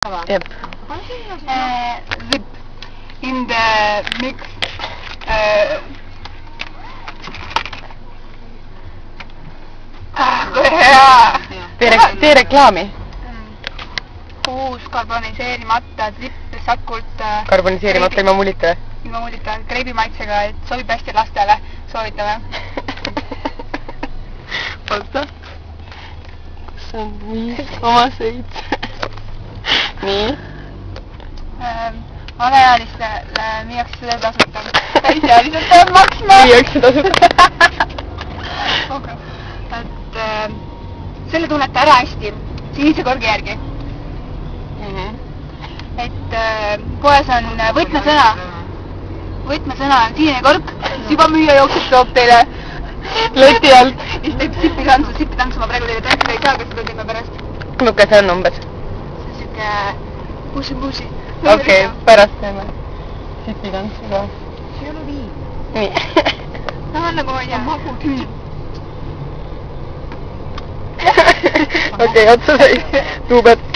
Yep. Zip in the mix. Tee reklaami. Uus karboniseerimata zipp Sakult. Karboniseerimata ilma mullita või? Ilma mullita, kreibimaitsega, et sobib hästi lastele. Soovitame. Oota. Kus on 5,7? Nii. Alaealistele müüakse seda tasuta. Täisealised peab maksma. Müüakse tasuta. Et selle tunnete ära hästi sinise korgi järgi. Et poes on võtmesõna. Võtmesõna on sinine kork, siis juba müüa jookseb toob teile leti alt. Siis teeb sipitantsu ma praegu teile tantsida ei saa, kas seda teeme pärast. Nuke see on umbes? See on siuke puusi. Okei, pärast teeme sipitantsu ka. See ei ole viin. Nii. No on nagu ma ei tea. Okei, otsa sai. Tuu pead